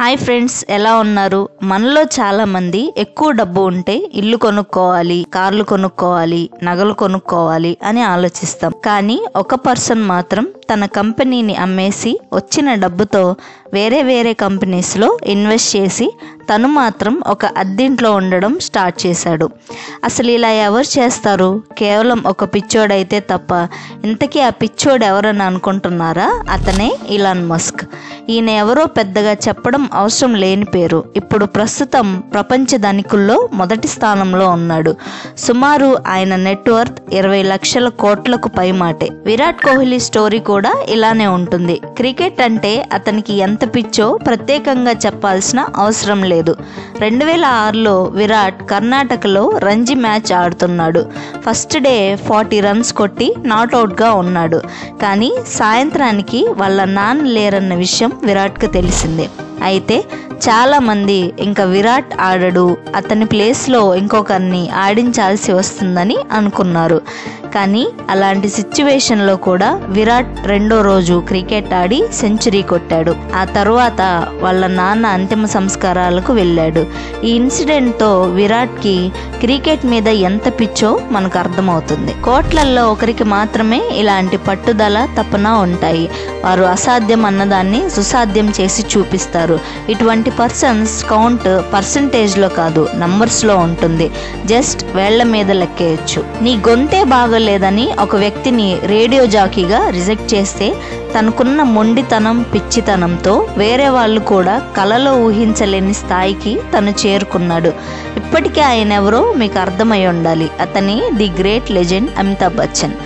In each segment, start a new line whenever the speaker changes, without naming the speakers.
Hi friends, ఎలా ఉన్నారు? మనలో చాలా మంది ఎక్కువ డబ్బు ఉంటే ఇల్లు కొనుక్కోవాలి, కార్లు కొనుక్కోవాలి, నగలు కొనుక్కోవాలి అని ఆలోచిస్తాం. కానీ ఒక పర్సన్ మాత్రం తన కంపెనీని అమ్మేసి వచ్చిన డబ్బుతో వేరే కంపెనీస్లో ఇన్వెస్ట్ చేసి తను మాత్రం ఒక అద్దెంట్లో ఉండడం స్టార్ట్ చేశాడు. అసలు ఇలా ఎవరు చేస్తారు? కేవలం ఒక పిచ్చోడైతే తప్ప. ఇంతకీ ఆ పిచ్చోడు ఎవరని అనుకుంటున్నారా? అతనే ఇలాన్ మస్క్. ఈయన ఎవరో పెద్దగా చెప్పడం అవసరం లేని పేరు. ఇప్పుడు ప్రస్తుతం ప్రపంచ ధనికుల్లో మొదటి స్థానంలో ఉన్నాడు. సుమారు ఆయన నెట్వర్త్ 20 లక్షల కోట్లకు పైమాటే. విరాట్ కోహ్లీ స్టోరీ కూడా ఇలానే ఉంటుంది. క్రికెట్ అంటే అతనికి ఎంత పిచ్చో ప్రత్యేకంగా చెప్పాల్సిన అవసరం లేదు. 2006లో విరాట్ కర్ణాటకలో రంజీ మ్యాచ్ ఆడుతున్నాడు. ఫస్ట్ డే 40 రన్స్ కొట్టి నాట్అవుట్గా ఉన్నాడు. కానీ సాయంత్రానికి వాళ్ళ నాన్న లేరన్న విషయం విరాట్కి తెలిసిందే. అయితే చాలామంది ఇంకా విరాట్ ఆడడు, అతని ప్లేస్లో ఇంకొకరిని ఆడించాల్సి వస్తుందని అనుకున్నారు. కానీ అలాంటి సిచ్యువేషన్లో కూడా విరాట్ రెండో రోజు క్రికెట్ ఆడి సెంచరీ కొట్టాడు. ఆ తర్వాత వాళ్ళ నాన్న అంతిమ సంస్కారాలకు వెళ్ళాడు. ఈ ఇన్సిడెంట్తో విరాట్కి క్రికెట్ మీద ఎంత పిచ్చో మనకు అర్థమవుతుంది. కోట్లల్లో ఒకరికి మాత్రమే ఇలాంటి పట్టుదల, తపన ఉంటాయి. వారు అసాధ్యం అన్నదాన్ని సుసాధ్యం చేసి చూపిస్తారు. ఇటువంటి పర్సన్స్ కౌంట్ పర్సంటేజ్లో కాదు, నంబర్స్లో ఉంటుంది. జస్ట్ వేళ్ల మీద లెక్కేయచ్చు. నీ గొంతే బాగోలేదని ఒక వ్యక్తిని రేడియో జాకీగా రిజెక్ట్ చేస్తే తనకున్న మొండితనం, పిచ్చితనంతో వేరే వాళ్ళు కూడా కలలో ఊహించలేని స్థాయికి తను చేరుకున్నాడు. ఇప్పటికే ఆయన ఎవరో మీకు అర్థమై ఉండాలి. అతని the great legend Amitabh Bachchan.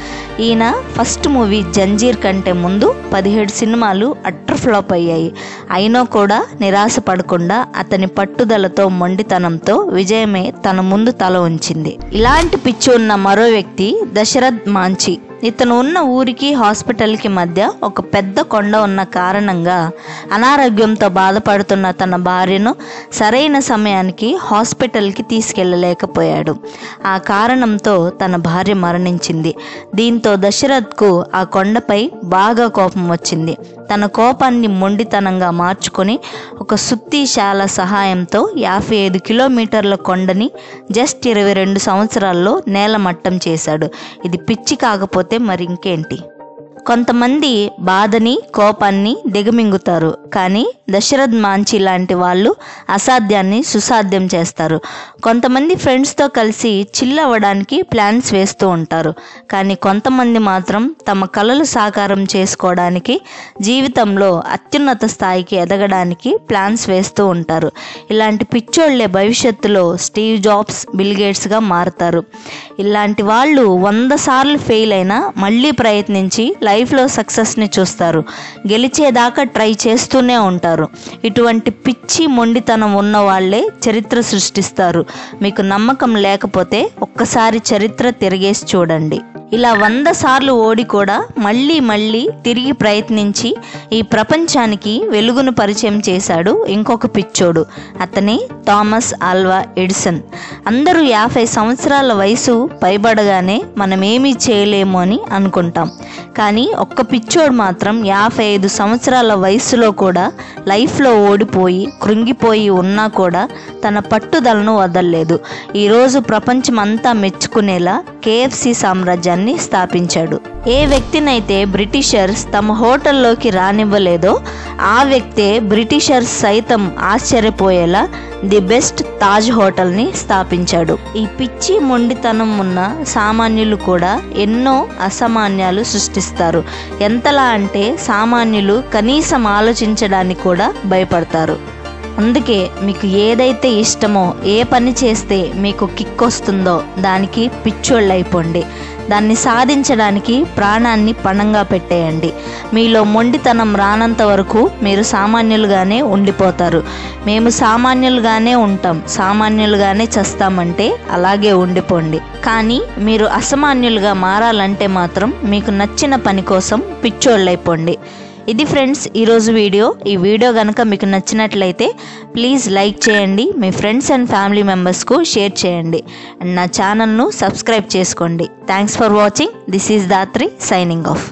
ఈయన ఫస్ట్ మూవీ జంజీర్ కంటే ముందు 17 సినిమాలు అట్టర్ ఫ్లాప్ అయ్యాయి. అయినా కూడా నిరాశ పడకుండా అతని పట్టుదలతో, మొండితనంతో విజయమే తన ముందు తల ఉంచింది. ఇలాంటి పిచ్చి ఉన్న మరో వ్యక్తి దశరథ్ మాంచి. ఇతను ఉన్న ఊరికి హాస్పిటల్కి మధ్య ఒక పెద్ద కొండ ఉన్న కారణంగా అనారోగ్యంతో బాధపడుతున్న తన భార్యను సరైన సమయానికి హాస్పిటల్కి తీసుకెళ్ళలేకపోయాడు. ఆ కారణంతో తన భార్య మరణించింది. దీంతో దశరథ్కు ఆ కొండపై బాగా కోపం వచ్చింది. తన కోపాన్ని మొండితనంగా మార్చుకొని ఒక సుత్తిశాల సహాయంతో 55 కిలోమీటర్ల కొండని జస్ట్ 22 సంవత్సరాల్లో నేలమట్టం చేశాడు. ఇది పిచ్చి కాకపోతే మరి ఇంకేంటి? కొంతమంది బాధని, కోపాన్ని దిగమింగుతారు. కానీ దశరథ్ మాంచి లాంటి వాళ్ళు అసాధ్యాన్ని సుసాధ్యం చేస్తారు. కొంతమంది ఫ్రెండ్స్తో కలిసి చిల్ అవ్వడానికి ప్లాన్స్ వేస్తూ ఉంటారు. కానీ కొంతమంది మాత్రం తమ కలలు సాకారం చేసుకోవడానికి, జీవితంలో అత్యున్నత స్థాయికి ఎదగడానికి ప్లాన్స్ వేస్తూ ఉంటారు. ఇలాంటి పిచ్చోళ్లే భవిష్యత్తులో స్టీవ్ జాబ్స్, బిల్ గేట్స్గా మారుతారు. ఇలాంటి వాళ్ళు 100 సార్లు ఫెయిల్ అయినా మళ్ళీ ప్రయత్నించి లైఫ్లో సక్సెస్ని చూస్తారు. గెలిచేదాకా ట్రై చేస్తూనే ఉంటారు. ఇటువంటి పిచ్చి, మొండితనం ఉన్న వాళ్ళే చరిత్ర సృష్టిస్తారు. మీకు నమ్మకం లేకపోతే ఒక్కసారి చరిత్ర తిరిగేసి చూడండి. ఇలా 100 సార్లు ఓడి కూడా మళ్ళీ తిరిగి ప్రయత్నించి ఈ ప్రపంచానికి వెలుగును పరిచయం చేశాడు ఇంకొక పిచ్చోడు. అతనే థామస్ ఆల్వా ఎడిసన్. అందరూ 50 సంవత్సరాల వయసు పైబడగానే మనం ఏమీ చేయలేము అని అనుకుంటాం. కానీ ఒక్క పిచ్చోడు మాత్రం 55 సంవత్సరాల వయసులో కూడా లైఫ్లో ఓడిపోయి, కృంగిపోయి ఉన్నా కూడా తన పట్టుదలను వదలలేదు. ఈరోజు ప్రపంచమంతా మెచ్చుకునేలా KFC సామ్రాజ్యాన్ని స్థాపించాడు. ఏ వ్యక్తినైతే బ్రిటిషర్స్ తమ హోటల్లోకి రానివ్వలేదో ఆ వ్యక్తే బ్రిటిషర్స్ సైతం ఆశ్చర్యపోయేలా ది బెస్ట్ తాజ్ హోటల్ని స్థాపించాడు. ఈ పిచ్చి, మొండితనం ఉన్న సామాన్యులు కూడా ఎన్నో అసామాన్యాలు సృష్టిస్తారు. ఎంతలా అంటే సామాన్యులు కనీసం ఆలోచించడానికి కూడా భయపడతారు. అందుకే మీకు ఏదైతే ఇష్టమో, ఏ పని చేస్తే మీకు కిక్ వస్తుందో దానికి పిచ్చోళ్ళైపోండి. దాన్ని సాధించడానికి ప్రాణాన్ని పణంగా పెట్టేయండి. మీలో మొండితనం రానంత వరకు మీరు సామాన్యులుగానే ఉండిపోతారు. మేము సామాన్యులుగానే ఉంటాం, సామాన్యులుగానే చస్తామంటే అలాగే ఉండిపోండి. కానీ మీరు అసామాన్యులుగా మారాలంటే మాత్రం మీకు నచ్చిన పని కోసం పిచ్చోళ్ళైపోండి. ఇది ఫ్రెండ్స్ ఈరోజు వీడియో. ఈ వీడియో కనుక మీకు నచ్చినట్లయితే ప్లీజ్ లైక్ చేయండి, మీ ఫ్రెండ్స్ అండ్ ఫ్యామిలీ మెంబర్స్కు షేర్ చేయండి, అండ్ నా ఛానల్ను సబ్స్క్రైబ్ చేసుకోండి. Thanks for watching. This is Dhatri signing off.